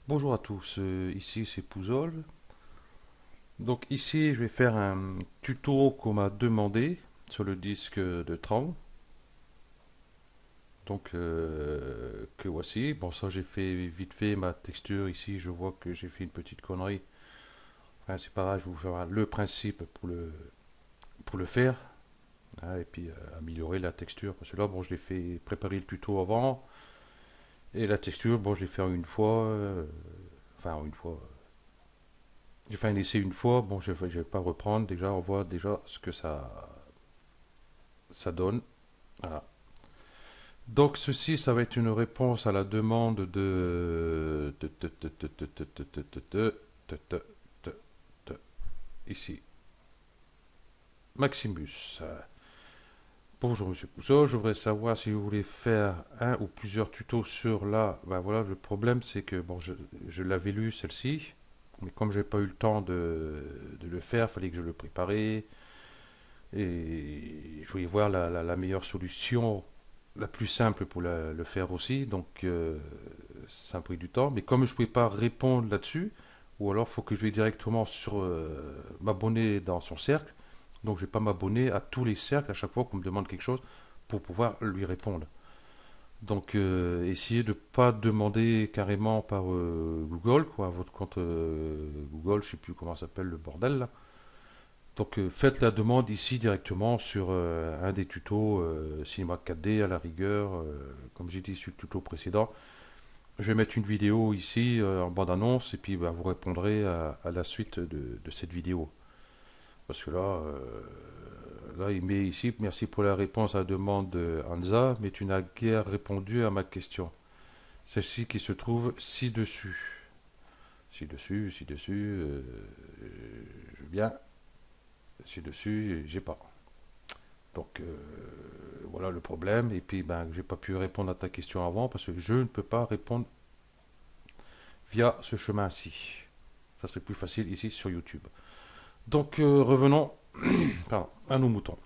Bonjour à tous, ici c'est Pouzol. Donc ici je vais faire un tuto qu'on m'a demandé sur le disque de Tron. Donc que voici. Bon, ça j'ai fait vite fait ma texture ici, je vois que j'ai fait une petite connerie. Enfin, c'est pas grave, je vais vous faire le principe pour le faire, hein, et puis améliorer la texture. Parce que là, bon, je l'ai fait préparer le tuto avant. Et la texture, bon, je l'ai fait en une fois. Enfin, en une fois. J'ai fait un essai une fois, bon, je vais pas reprendre. Déjà, on voit déjà ce que ça donne. Voilà. Donc, ceci, ça va être une réponse à la demande ici. Maximus. Bonjour Monsieur Pousseau, je voudrais savoir si vous voulez faire un ou plusieurs tutos sur la. Ben voilà, le problème c'est que bon, je l'avais lu celle-ci, mais comme j'ai pas eu le temps de le faire, fallait que je le préparais. Et je voulais voir la meilleure solution, la plus simple pour le faire aussi. Donc ça a pris du temps. Mais comme je ne pouvais pas répondre là-dessus, ou alors il faut que je vais directement sur m'abonner dans son cercle. Donc je ne vais pas m'abonner à tous les cercles à chaque fois qu'on me demande quelque chose pour pouvoir lui répondre. Donc essayez de ne pas demander carrément par Google, quoi, votre compte Google, je ne sais plus comment ça s'appelle le bordel là. Donc faites la demande ici directement sur un des tutos Cinema 4D à la rigueur, comme j'ai dit sur le tuto précédent. Je vais mettre une vidéo ici en bande-annonce et puis bah, vous répondrez à la suite de cette vidéo. Parce que là, il met ici, merci pour la réponse à la demande de Hansa, mais tu n'as guère répondu à ma question. Celle-ci qui se trouve ci-dessus. Ci-dessus, ci-dessus, je veux bien, ci-dessus, j'ai pas. Donc voilà le problème. Et puis ben, j'ai pas pu répondre à ta question avant parce que je ne peux pas répondre via ce chemin-ci. Ça serait plus facile ici sur YouTube. Donc revenons pardon, à nos moutons.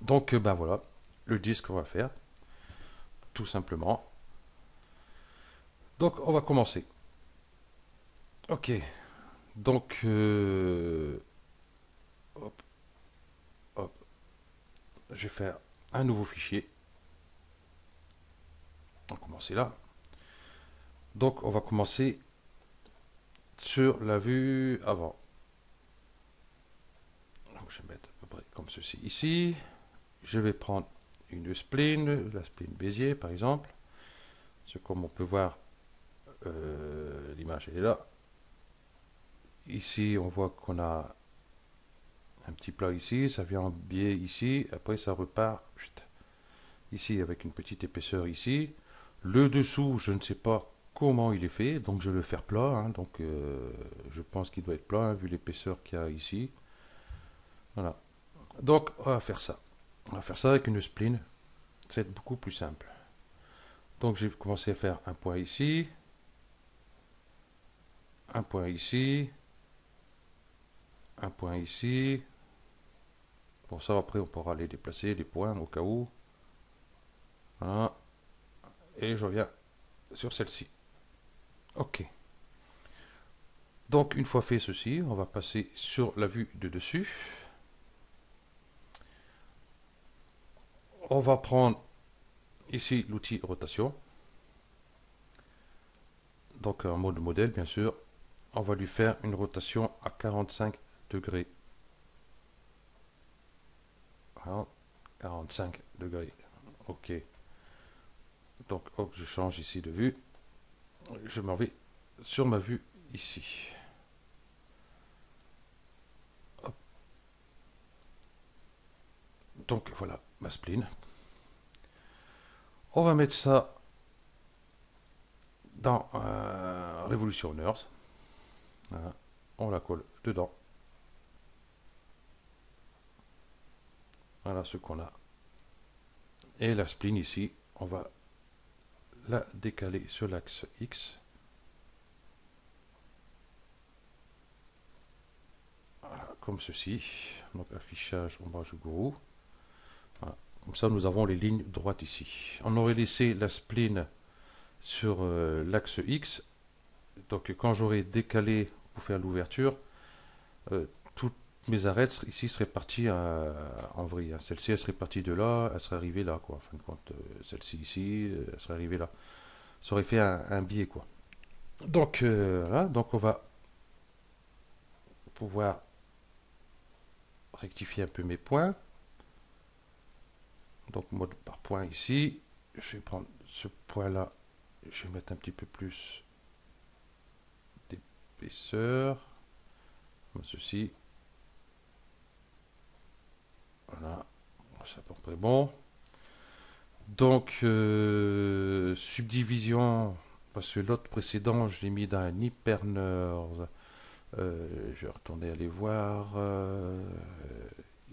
Donc ben voilà le disque qu'on va faire tout simplement. Donc on va commencer. Ok. Donc hop, hop, je vais faire un nouveau fichier. On va commencer là. Donc on va commencer sur la vue avant. Donc, je vais mettre à peu près comme ceci ici. Je vais prendre une spline, la spline Bézier par exemple. C'est comme on peut voir, l'image est là. Ici, on voit qu'on a un petit plat ici, ça vient en biais ici, après ça repart ici avec une petite épaisseur ici. Le dessous, je ne sais pas comment il est fait, donc je vais le faire plat. Hein, donc je pense qu'il doit être plat, hein, vu l'épaisseur qu'il y a ici. Voilà. Donc on va faire ça. On va faire ça avec une spline. Ça va être beaucoup plus simple. Donc j'ai commencé à faire un point ici, un point ici, un point ici. Bon, ça après on pourra les déplacer, les points au cas où. Voilà. Et je reviens sur celle-ci. Ok. Donc une fois fait ceci, on va passer sur la vue de dessus. On va prendre ici l'outil rotation. Donc en mode modèle bien sûr. On va lui faire une rotation à 45 degrés. Voilà. 45 degrés. Ok. Donc hop, je change ici de vue. Je m'en vais sur ma vue ici. Hop. Donc voilà ma spline. On va mettre ça dans Revolutionners. Voilà. On la colle dedans. Voilà ce qu'on a. Et la spline ici, on va la décaler sur l'axe X. comme ceci. Donc affichage ombrage gourou. Voilà. Comme ça, nous avons les lignes droites ici. On aurait laissé la spline sur l'axe X. Donc quand j'aurais décalé pour faire l'ouverture, toutes mes arêtes ici seraient parties en vrille. Celle-ci, elle serait partie de là, elle serait arrivée là, quoi. En fin de compte, celle-ci ici, elle serait arrivée là. Ça aurait fait un biais, quoi. Donc voilà, donc on va pouvoir rectifier un peu mes points. Donc mode par point ici. Je vais prendre ce point-là, je vais mettre un petit peu plus d'épaisseur, comme ceci. Voilà, c'est à peu près bon. Donc, subdivision, parce que l'autre précédent, je l'ai mis dans un hyperneur. Je vais retourner aller voir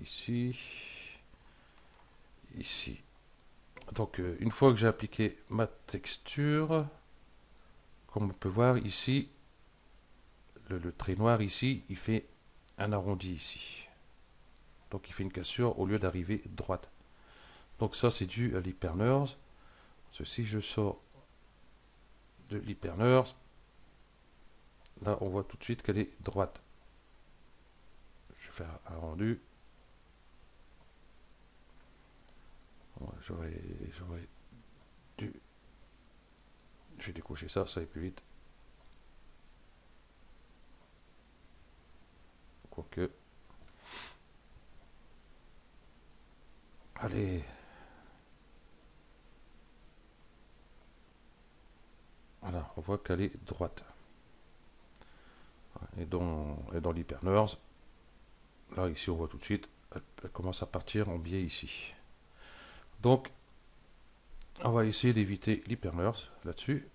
ici, ici. Donc, une fois que j'ai appliqué ma texture, comme on peut voir ici, le trait noir ici, il fait un arrondi ici. Donc, il fait une cassure au lieu d'arriver droite. Donc, ça, c'est dû à l'hyperneur. Ceci, je sors de l'hyperneur. Là, on voit tout de suite qu'elle est droite. Je vais faire un rendu. J'aurais dû... Je vais décocher ça, ça va plus vite. Quoique... Allez. Voilà, on voit qu'elle est droite. Et dans l'hyperneur, là, ici, on voit tout de suite, elle commence à partir en biais ici. Donc, on va essayer d'éviter l'hyperneur là-dessus,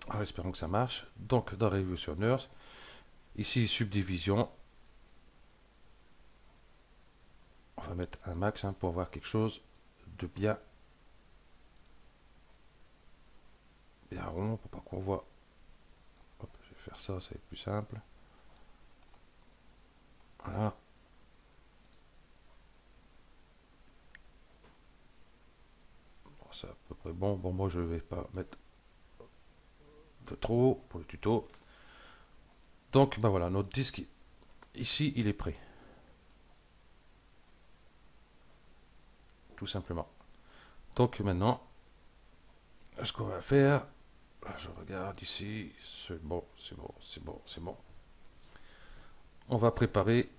en espérant que ça marche. Donc, dans Revisioners, ici, subdivision, on va mettre un max pour avoir quelque chose de bien rond, pour pas qu'on voit. Hop, je vais faire ça, ça va être plus simple. Voilà. Bon, c'est à peu près bon. Bon, moi, je vais pas mettre de trop pour le tuto. Donc, ben voilà, notre disque, ici, il est prêt. Tout simplement. Donc, maintenant, ce qu'on va faire, je regarde ici, c'est bon, c'est bon, c'est bon, c'est bon. On va préparer,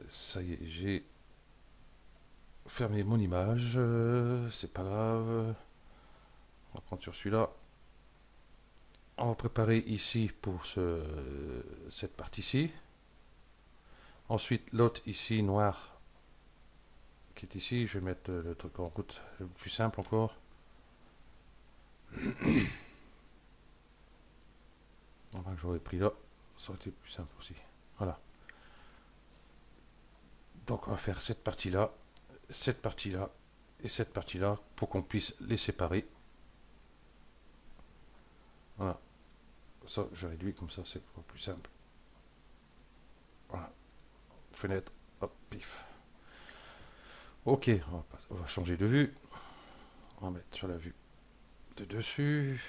ça y est, j'ai fermé mon image, c'est pas grave. On va prendre sur celui-là. On va préparer ici pour cette partie-ci. Ensuite, l'autre ici, noir, qui est ici. Je vais mettre le truc en route, le plus simple encore. Enfin, j'aurais pris là, ça aurait été plus simple aussi. Voilà. Donc, on va faire cette partie-là et cette partie-là pour qu'on puisse les séparer. Voilà. Ça, je réduis comme ça, c'est plus simple. Voilà. Fenêtre, hop, pif. Ok, on va changer de vue. On va mettre sur la vue de dessus.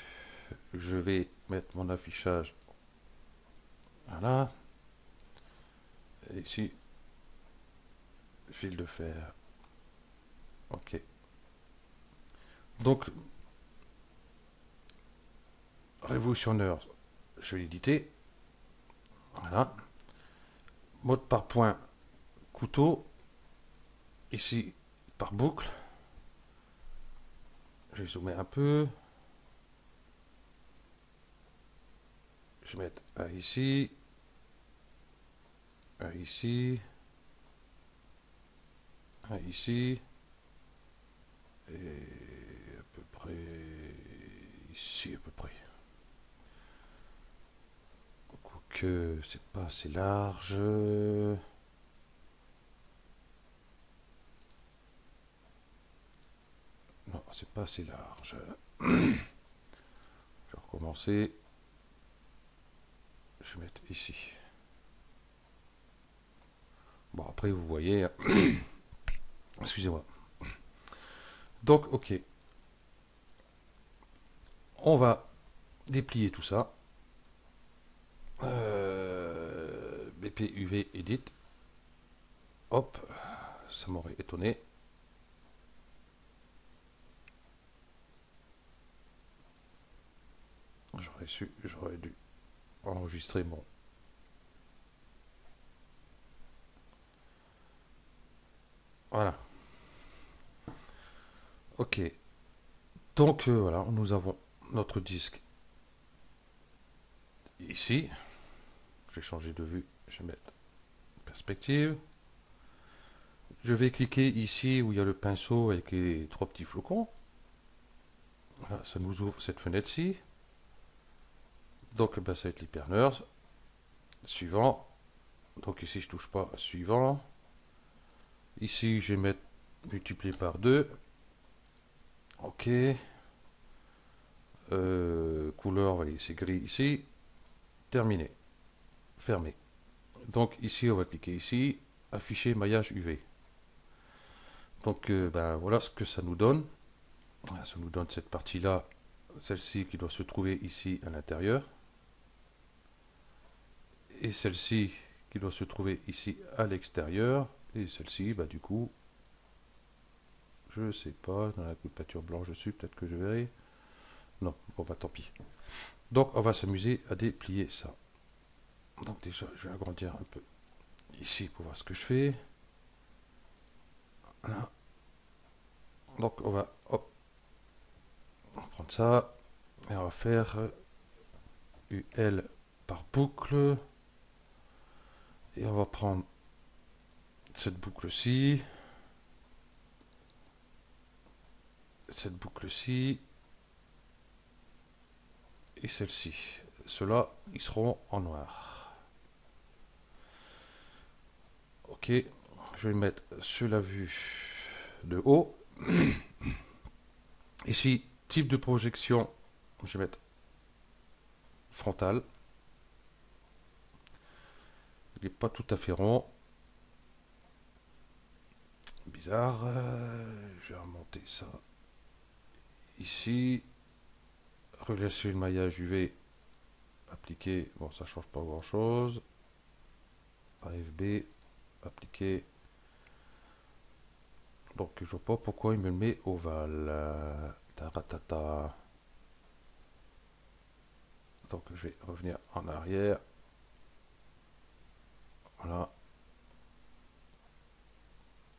Je vais mettre mon affichage. Voilà. Et ici, fil de fer. Ok. Donc, révolutionneur, je vais l'éditer. Voilà. Mode par point, couteau. Ici, par boucle. Je vais zoomer un peu. Je vais mettre un ici. Un ici. Un ici. Et à peu près ici, à peu près. Quoique, c'est pas assez large. Non, c'est pas assez large. Je vais recommencer. Je vais mettre ici. Bon, après, vous voyez, excusez-moi. Donc, ok, on va déplier tout ça. BP UV Edit. Hop, ça m'aurait étonné. J'aurais dû enregistrer mon. Voilà. Ok. Donc voilà, nous avons notre disque ici. Je vais changer de vue. Je vais mettre perspective. Je vais cliquer ici où il y a le pinceau avec les trois petits flocons. Voilà, ça nous ouvre cette fenêtre-ci. Donc ben, ça va être l'hyperneur. Suivant. Donc ici je touche pas. Suivant. Ici je vais mettre multiplié par 2. Ok. Couleur, voilà, c'est gris ici. Terminé. Fermé. Donc ici on va cliquer ici. Afficher maillage UV. Donc ben, voilà ce que ça nous donne. Ça nous donne cette partie-là, celle-ci qui doit se trouver ici à l'intérieur. Et celle-ci qui doit se trouver ici à l'extérieur. Et celle-ci, bah, du coup, je sais pas, dans la couverture blanche dessus, peut-être que je verrai. Non, bon bah tant pis. Donc on va s'amuser à déplier ça. Donc déjà, je vais agrandir un peu ici pour voir ce que je fais. Voilà. Donc on va, hop, on va prendre ça et on va faire UL par boucle. Et on va prendre cette boucle-ci, cette boucle-ci et celle-ci. Ceux-là, ils seront en noir. Ok, je vais le mettre sur la vue de haut. Ici, type de projection, je vais mettre frontal. Il n'est pas tout à fait rond. Bizarre. Je vais remonter ça ici. Relâcher le maillage UV appliqué. Bon, ça change pas grand chose. AFB appliqué. Donc je vois pas pourquoi il me le met ovale. Taratata. Donc je vais revenir en arrière. Voilà.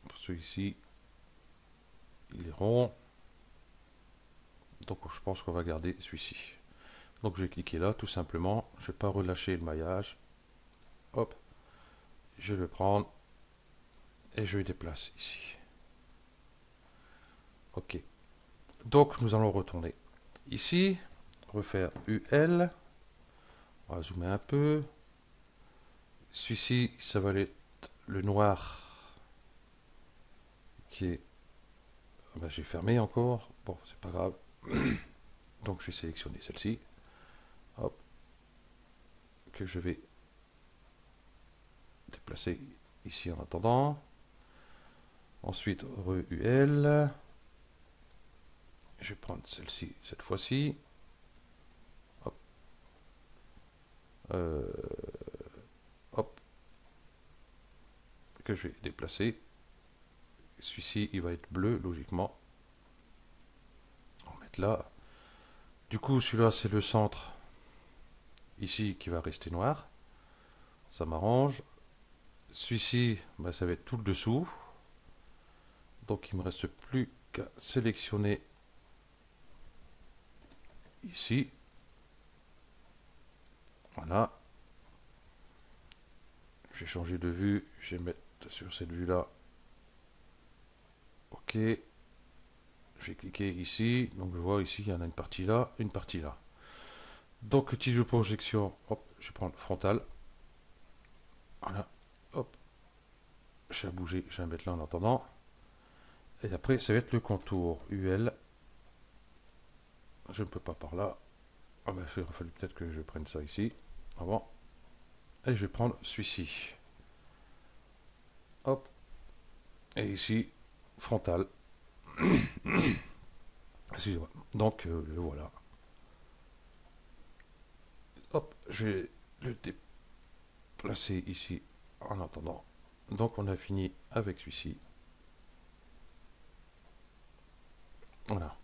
Pour celui-ci, il est rond. Donc je pense qu'on va garder celui-ci. Donc je vais cliquer là tout simplement. Je ne vais pas relâcher le maillage. Hop. Je vais le prendre et je le déplace ici. Ok. Donc nous allons retourner ici. Refaire UL. On va zoomer un peu. Celui-ci, ça va être le noir qui est... Ben, j'ai fermé encore. Bon, c'est pas grave. Donc je vais sélectionner celle-ci. Hop. Que je vais déplacer ici en attendant. Ensuite, re-UL. Je vais prendre celle-ci cette fois-ci. Hop. Hop. Que je vais déplacer. Celui-ci, il va être bleu, logiquement. On va mettre là. Du coup, celui-là, c'est le centre. Ici, qui va rester noir. Ça m'arrange. Celui-ci, bah, ça va être tout le dessous. Donc, il ne me reste plus qu'à sélectionner ici. Voilà. Je vais changer de vue. Je vais mettre sur cette vue-là. Ok. Je vais cliquer ici. Donc, je vois ici, il y en a une partie là, une partie là. Donc, le type de projection, hop, je vais prendre frontal. Voilà. Hop. Je vais bouger, je vais mettre là en attendant. Et après, ça va être le contour UL. Je ne peux pas par là. Ah ben, il aurait fallu peut-être que je prenne ça ici. Avant. Et je vais prendre celui-ci. hop, et ici, frontal. Excusez-moi. Donc, le voilà. Hop, je vais le déplacer ici en attendant. Donc, on a fini avec celui-ci. Voilà.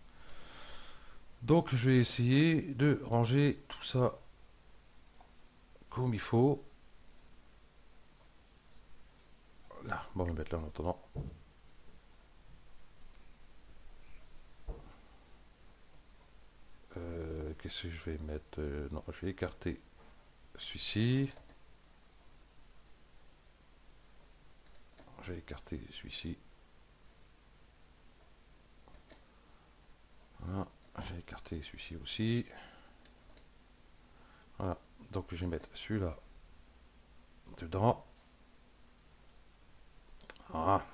Donc, je vais essayer de ranger tout ça comme il faut. Là, bon, on va mettre là en attendant. Qu'est-ce que je vais mettre non, je vais écarter celui-ci. Je vais écarter celui-ci. Voilà. Je vais écarter celui-ci aussi. Voilà. Donc je vais mettre celui-là dedans. Voilà.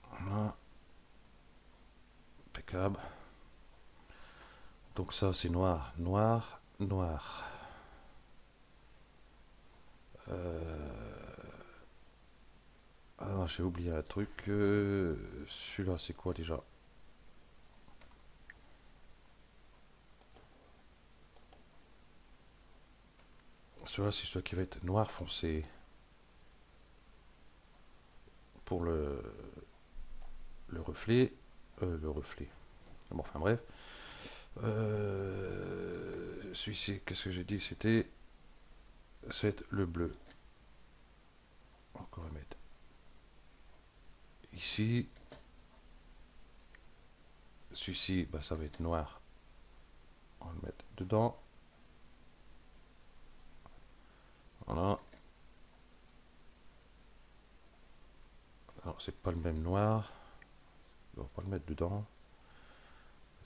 Voilà. Impeccable. Donc ça c'est noir, noir, noir. Ah, j'ai oublié un truc. Celui-là c'est quoi déjà? Celui-là c'est celui qui va être noir foncé. Pour le reflet. Le reflet. Bon, enfin bref. Celui-ci, qu'est-ce que j'ai dit? C'est le bleu. Donc on va mettre ici. Celui-ci, bah, ça va être noir. On va le mettre dedans. Voilà. Alors c'est pas le même noir. On va pas le mettre dedans.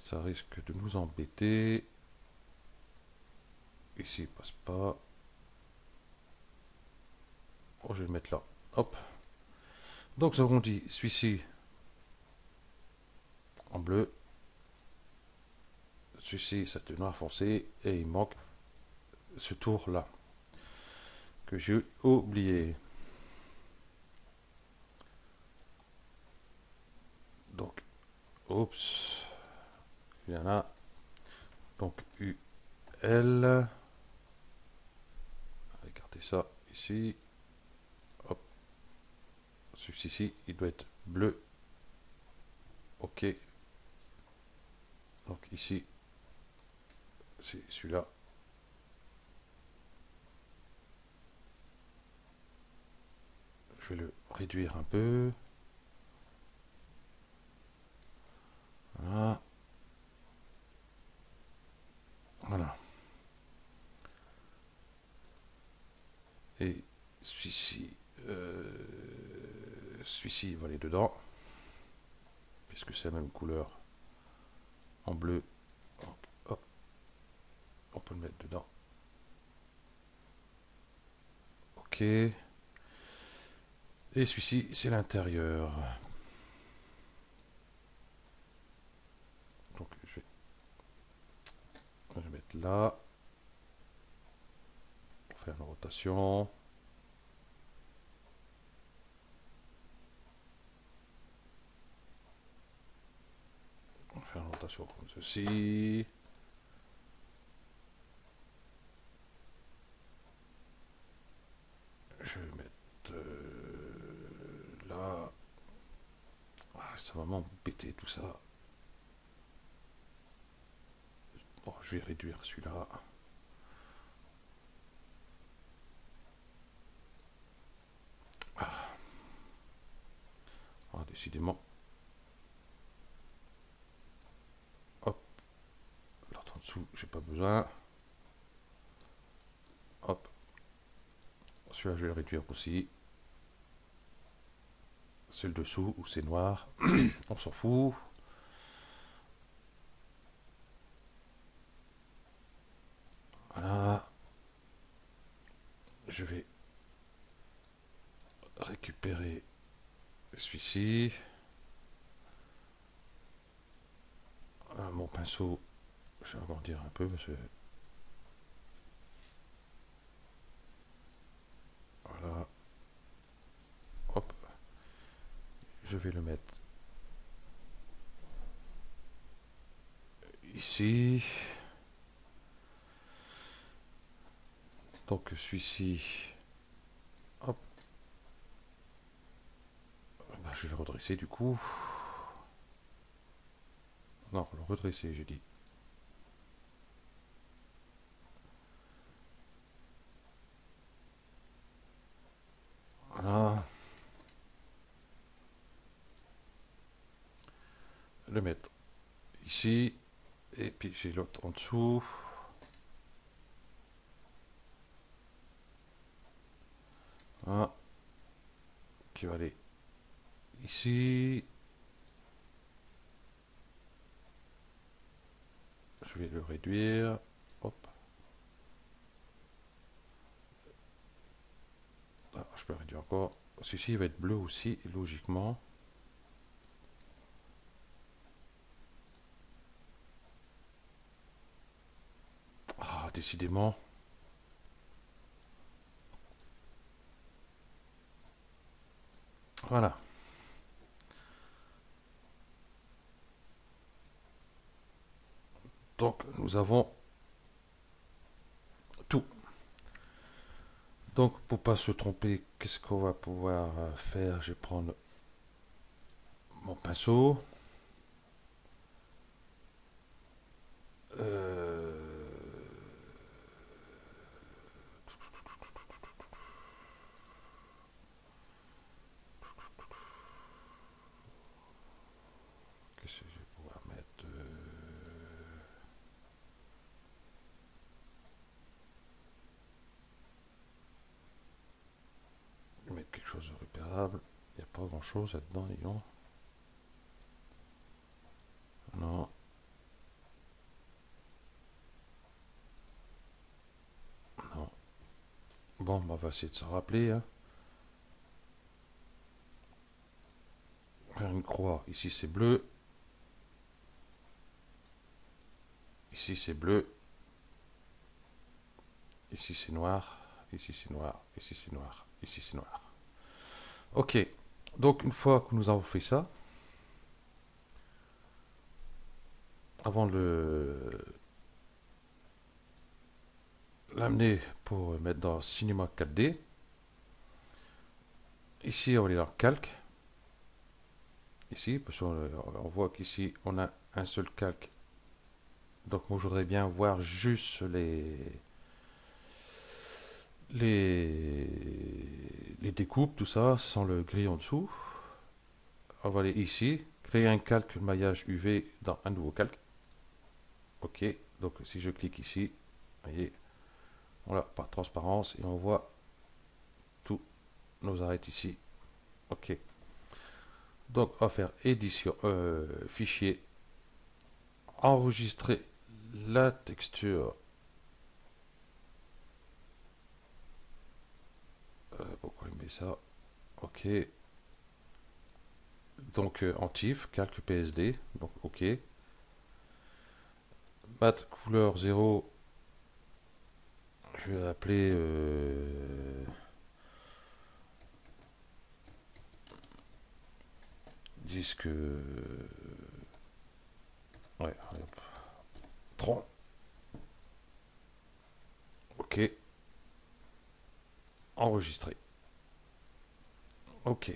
Ça risque de nous embêter. Ici il passe pas. Oh, je vais le mettre là. Hop. Donc nous avons dit celui-ci en bleu. Celui-ci c'est noir foncé. Et il manque ce tour là que j'ai oublié. Donc, oups. Il y en a. Donc UL. On va écarter ça ici. Hop. Celui-ci, il doit être bleu. OK. Donc ici, c'est celui-là. Je vais le réduire un peu. Voilà. Voilà. Et celui-ci, celui-ci va aller dedans, puisque c'est la même couleur en bleu. Donc, hop, on peut le mettre dedans. OK. Et celui-ci, c'est l'intérieur. Donc, je vais mettre là. Pour faire une rotation. On va faire une rotation comme ceci. Je vais mettre là. Ah, ça va m'embêter tout ça. Bon, je vais réduire celui-là. Ah, décidément. Hop. L'autre en dessous, j'ai pas besoin. Hop. Celui-là, je vais le réduire aussi. C'est le dessous où c'est noir. On s'en fout. Voilà. Je vais récupérer celui-ci. Mon pinceau, je vais agrandir un peu parce que je vais le mettre ici. Donc celui-ci, hop, bah, je vais le redresser du coup. Non, le redresser, j'ai dit. Voilà. Le mettre ici. Et puis j'ai l'autre en dessous. Voilà. Qui va aller ici. Je vais le réduire. Hop. Ah, je peux réduire encore. Celui-ci va être bleu aussi, logiquement. Ah, décidément. Voilà. Donc, nous avons tout. Donc, pour pas se tromper, qu'est-ce qu'on va pouvoir faire? Je vais prendre mon pinceau. Euh, Qu'est-ce que je vais pouvoir mettre? Je vais mettre quelque chose de repérable. Il n'y a pas grand-chose là-dedans, disons. Non. Non. Bon, bah, on va essayer de s'en rappeler. Hein. Faire une croix. Ici, c'est bleu. Ici, c'est bleu. Ici, c'est noir. Ici, c'est noir. Ici, c'est noir. Ici, c'est noir. Ok. Donc, une fois que nous avons fait ça, avant de l'amener pour mettre dans Cinema 4D, ici, on va aller dans Calque. Ici, parce qu'on voit qu'ici, on a un seul calque. Donc, moi, je voudrais bien voir juste les, les découpes, tout ça, sans le gris en dessous. On va aller ici, créer un calque maillage UV dans un nouveau calque. Ok, donc si je clique ici, vous voyez, voilà, par transparence, et on voit tous nos arêtes ici. Ok, donc on va faire édition, fichier, enregistrer la texture. Pourquoi il met ça? Ok, donc en TIFF, calque PSD, donc ok. Mat couleur 0, je vais appeler disque. Ouais, hop. Tron. Ok, enregistré. Ok,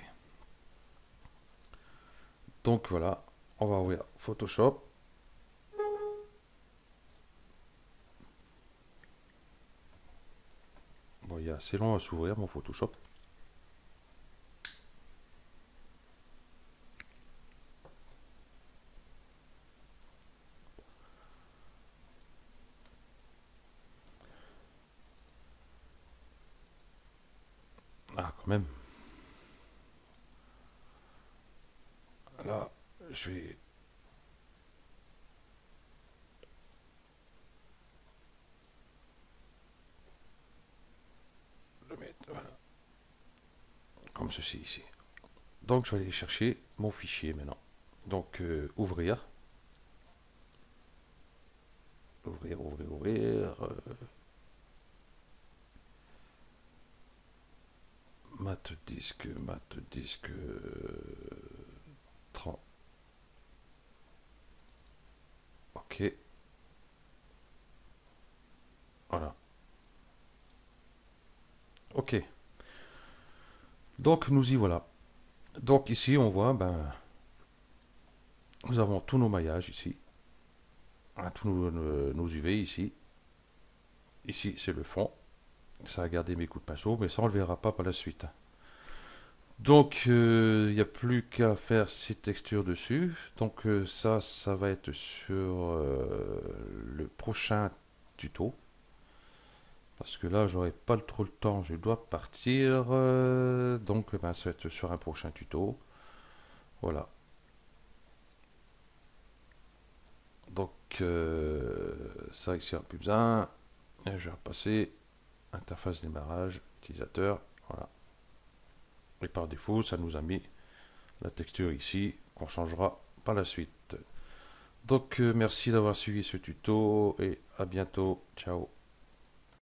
donc voilà, on va ouvrir Photoshop. Bon, il est assez long à s'ouvrir mon Photoshop. Ah, quand même. Là, je vais. Le mettre, voilà, comme ceci ici. Donc, je vais aller chercher mon fichier maintenant. Donc, ouvrir. Ouvrir, ouvrir, ouvrir. Mat disque, mat disque. Ok, voilà. Ok, donc nous y voilà. Donc ici on voit, ben, nous avons tous nos maillages ici, hein, tous nos UV ici. Ici c'est le fond, ça a gardé mes coups de pinceau, mais ça on le verra pas par la suite. Donc il n'y a plus qu'à faire ces textures dessus. Donc ça va être sur le prochain tuto. Parce que là, j'aurai pas trop le temps, je dois partir. Donc, ben, ça va être sur un prochain tuto. Voilà. Donc, ça ici, on n'a plus besoin. Et je vais repasser. Interface démarrage, utilisateur. Voilà. Et par défaut, ça nous a mis la texture ici, qu'on changera par la suite. Donc, merci d'avoir suivi ce tuto et à bientôt. Ciao.